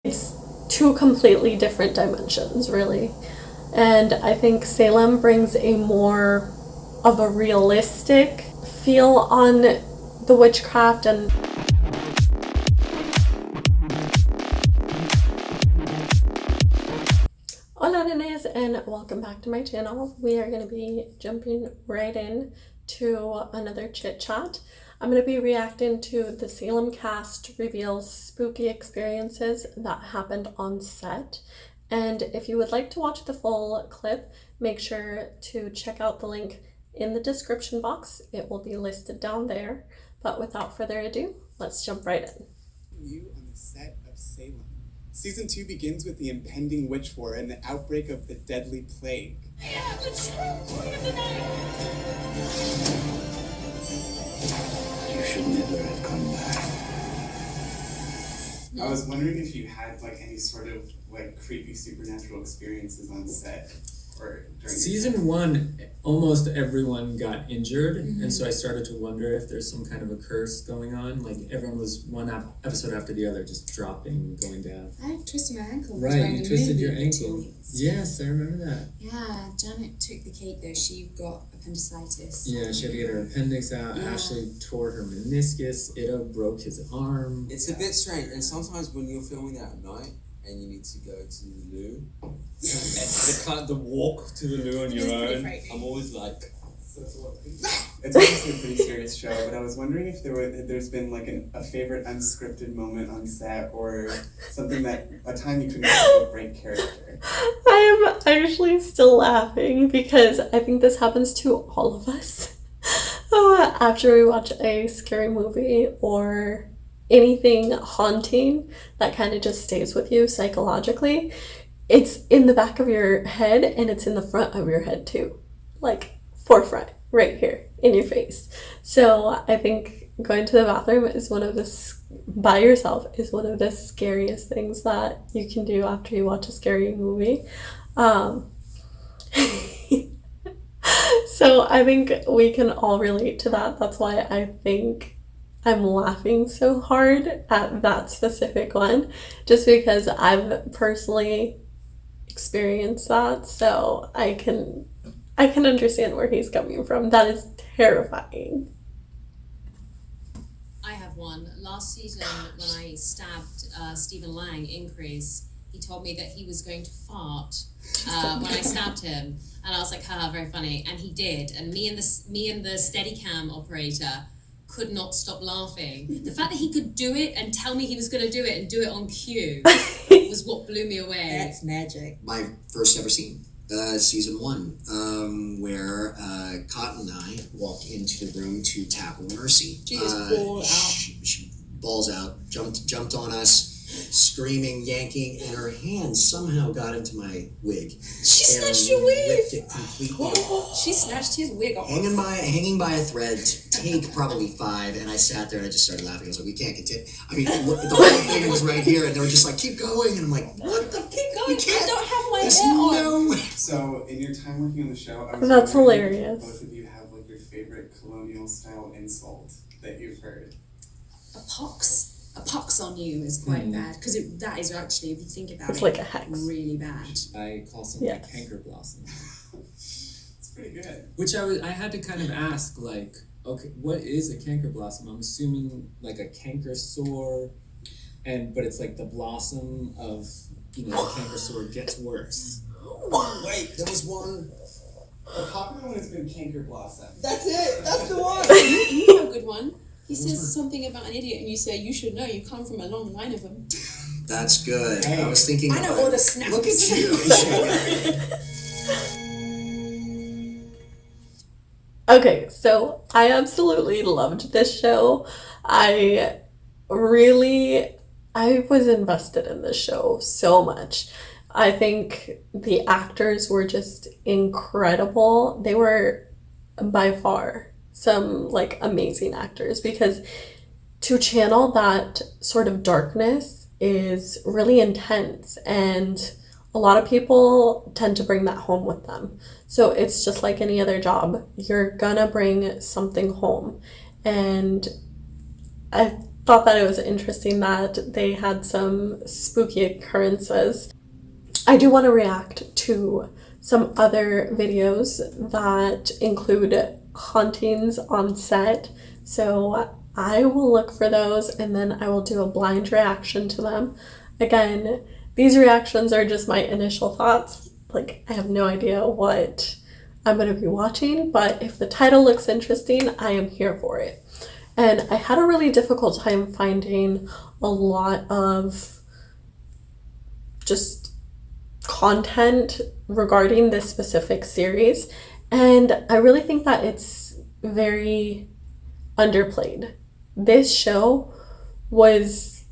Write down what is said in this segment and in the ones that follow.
It's two completely different dimensions, really. And I think Salem brings a more of a realistic feel on the witchcraft. And hola nenes, and welcome back to my channel. We are going to be jumping right in to another chit chat. I'm going to be reacting to the Salem cast reveals spooky experiences that happened on set. And if you would like to watch the full clip, make sure to check out the link in the description box. It will be listed down there. But without further ado, let's jump right in. You on the set of Salem. Season 2 begins with the impending witch war and the outbreak of the deadly plague. Yeah, the true queen tonight. You should never have come back. I was wondering if you had like any sort of like creepy supernatural experiences on set or during Season 1, almost everyone got injured, and so I started to wonder if there's some kind of a curse going on. Like everyone was one episode after the other, just dropping, going down. I twisted my ankle. Right, you twisted your ankle. Yes, I remember that. Yeah, Janet took the cake though. She got appendicitis. Yeah, she had to get her appendix out. Yeah. Ashley tore her meniscus. Ida broke his arm. It's a bit strange, and sometimes when you're filming that at night and you need to go to the loo, the walk to the loo on your own, I'm always like... It's obviously a pretty serious show, but I was wondering if there's been like a favorite unscripted moment on set or something a time you couldn't break character. I am actually still laughing because I think this happens to all of us. After we watch a scary movie or anything haunting that kind of just stays with you psychologically, it's in the back of your head and it's in the front of your head too. Like forefront, right here in your face. So I think going to the bathroom is by yourself is one of the scariest things that you can do after you watch a scary movie. So I think we can all relate to that. That's why I think I'm laughing so hard at that specific one, just because I've personally experienced that. So I can understand where he's coming from. That is terrifying. I have one. Last season, when I stabbed Stephen Lang in Crease, he told me that he was going to fart when I stabbed him, and I was like, "Haha, very funny." And he did. And me and the Steadicam operator could not stop laughing. The fact that he could do it and tell me he was going to do it and do it on cue was what blew me away. That's magic. My first ever scene. Season 1, where Cotton and I walked into the room to tackle Mercy. She just balled out. She balls out, jumped on us, screaming, yanking, and her hand somehow got into my wig. She snatched your wig! Ripped it completely off. She snatched his wig off. Hanging by a thread, take probably 5, and I sat there and I just started laughing. I was like, we can't continue. I mean, the whole thing was right here, and they were just like, keep going, and I'm like, what the? Keep going, I don't have my There's hair on. no way. So in your time working on the show, I was That's wondering hilarious. if both of you have like your favorite colonial style insult that you've heard. A pox on you is quite bad, because that is actually, if you think about It's it, like a hex. really bad. I call something Yes. a canker blossom. It's pretty good. Which I had to kind of ask, like, okay, what is a canker blossom? I'm assuming like a canker sore, but it's like the blossom of, the canker sore gets worse. Wait, there was one. The popular one has been canker blossom. That's it. That's the one. You know a good one. He says something about an idiot, and you say, you should know, you come from a long line of them. That's good. I was thinking. I know all the snaps. Look at you. Okay, so I absolutely loved this show. I was invested in this show so much. I think the actors were just incredible. They were by far some like amazing actors, because to channel that sort of darkness is really intense, and a lot of people tend to bring that home with them. So it's just like any other job. You're gonna bring something home. And I thought that it was interesting that they had some spooky occurrences. I do want to react to some other videos that include hauntings on set, so I will look for those and then I will do a blind reaction to them. Again, these reactions are just my initial thoughts. Like, I have no idea what I'm going to be watching, but if the title looks interesting, I am here for it. And I had a really difficult time finding a lot of just content regarding this specific series, and I really think that it's very underplayed. This show was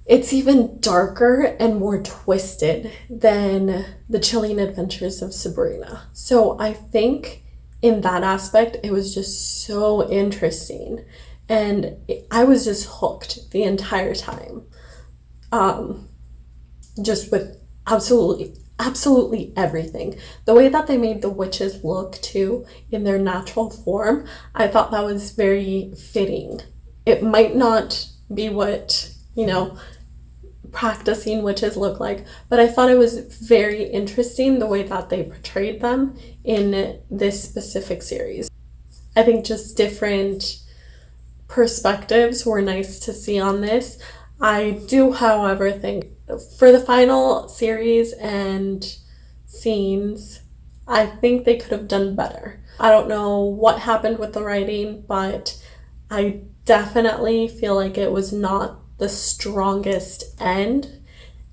it's even darker and more twisted than The Chilling Adventures of Sabrina. So I think in that aspect, it was just so interesting. And I was just hooked the entire time. Just with absolutely everything. The way that they made the witches look too in their natural form, I thought that was very fitting. It might not be what, practicing witches look like, but I thought it was very interesting the way that they portrayed them in this specific series. I think just different perspectives were nice to see on this. I do, however, think for the final series and scenes, I think they could have done better. I don't know what happened with the writing, but I definitely feel like it was not the strongest end,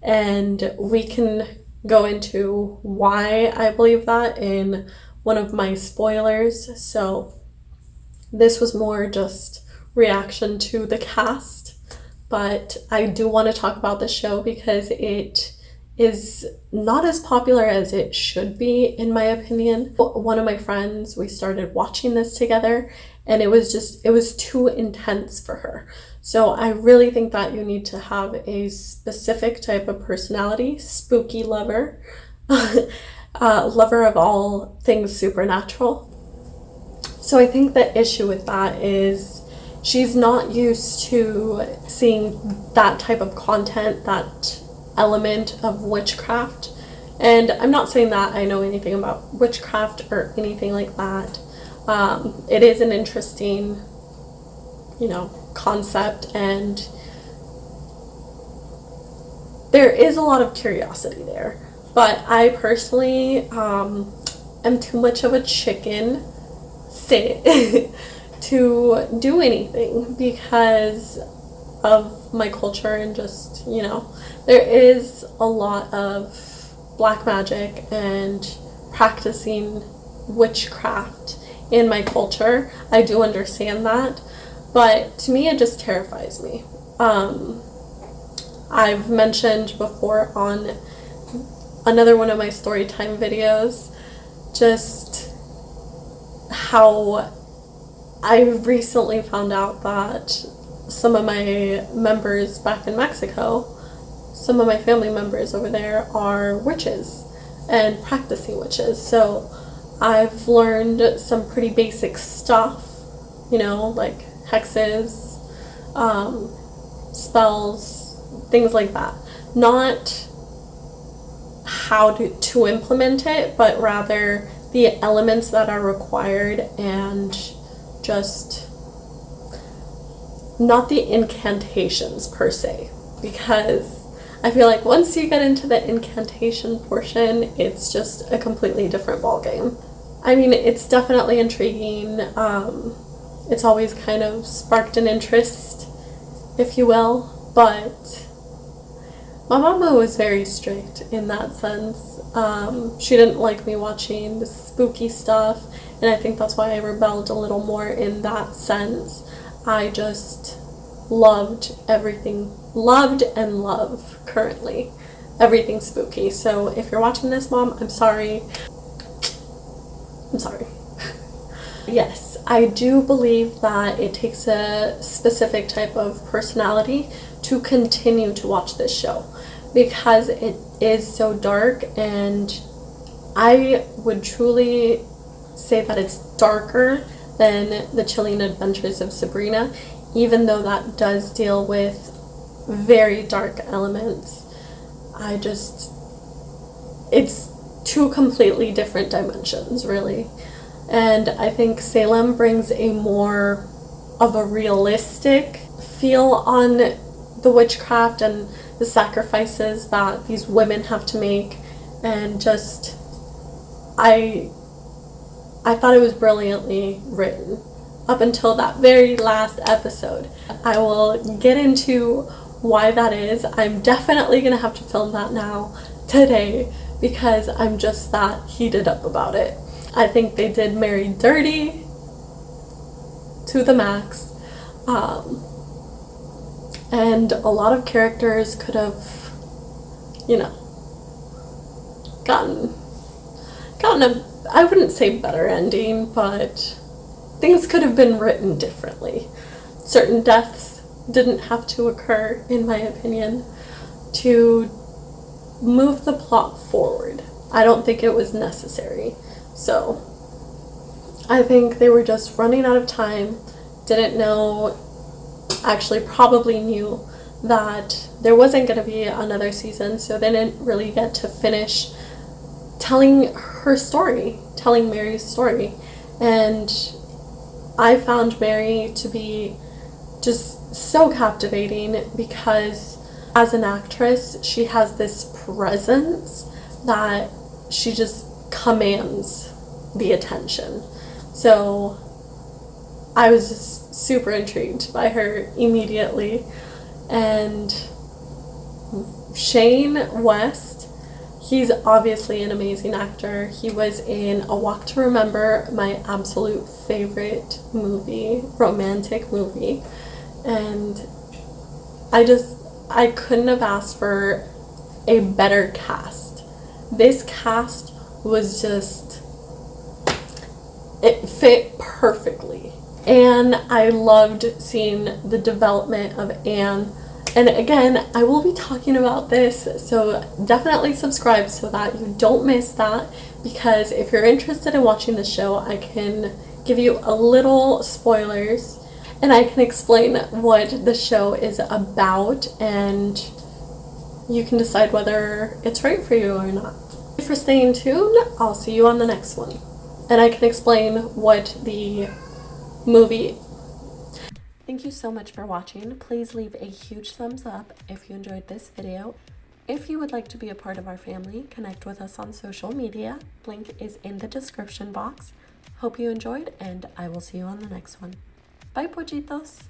and we can go into why I believe that in one of my spoilers. So this was more just reaction to the cast, but I do want to talk about the show because it is not as popular as it should be, in my opinion. One of my friends, we started watching this together, and it was too intense for her. So I really think that you need to have a specific type of personality, spooky lover, lover of all things supernatural. So I think the issue with that is she's not used to seeing that type of content, that element of witchcraft. And I'm not saying that I know anything about witchcraft or anything like that. It is an interesting, concept, and there is a lot of curiosity there. But I personally am too much of a chicken sit to do anything because of my culture, and just, there is a lot of black magic and practicing witchcraft in my culture. I do understand that, but to me it just terrifies me. I've mentioned before on another one of my story time videos just how I recently found out that some of my members back in Mexico, some of my family members over there are witches and practicing witches. So I've learned some pretty basic stuff, like hexes, spells, things like that. Not how to implement it, but rather the elements that are required, and just not the incantations per se, because I feel like once you get into the incantation portion, it's just a completely different ballgame. I mean, it's definitely intriguing. It's always kind of sparked an interest, if you will, but my mama was very strict in that sense. She didn't like me watching the spooky stuff, and I think that's why I rebelled a little more in that sense. I just loved everything, loved and love currently everything spooky. So if you're watching this, Mom, I'm sorry. Yes, I do believe that it takes a specific type of personality to continue to watch this show, because it is so dark, and I would truly say that it's darker than The Chilling Adventures of Sabrina, even though that does deal with very dark elements. It's two completely different dimensions, really. And I think Salem brings a more of a realistic feel on the witchcraft and the sacrifices that these women have to make. And just, I thought it was brilliantly written up until that very last episode. I will get into why that is. I'm definitely gonna have to film that now today because I'm just that heated up about it. I think they did Mary dirty to the max. And a lot of characters could have, gotten a, I wouldn't say better ending, but things could have been written differently. Certain deaths didn't have to occur, in my opinion, to move the plot forward. I don't think it was necessary. So I think they were just running out of time, didn't know, actually probably knew that there wasn't going to be another season, so they didn't really get to finish telling her story, telling Mary's story. And I found Mary to be just so captivating because as an actress, she has this presence that she just commands the attention. So I was just super intrigued by her immediately. And Shane West, he's obviously an amazing actor. He was in A Walk to Remember, my absolute favorite movie, romantic movie. And I couldn't have asked for a better cast. This cast was just, it fit perfectly. And I loved seeing the development of Anne. And again, I will be talking about this, so definitely subscribe so that you don't miss that, because if you're interested in watching the show, I can give you a little spoilers and I can explain what the show is about, and you can decide whether it's right for you or not. Thank you for staying tuned. I'll see you on the next one. And I can explain what the movie. Thank you so much for watching. Please leave a huge thumbs up if you enjoyed this video. If you would like to be a part of our family, connect with us on social media. Link is in the description box. Hope you enjoyed, and I will see you on the next one. Bye, pollitos!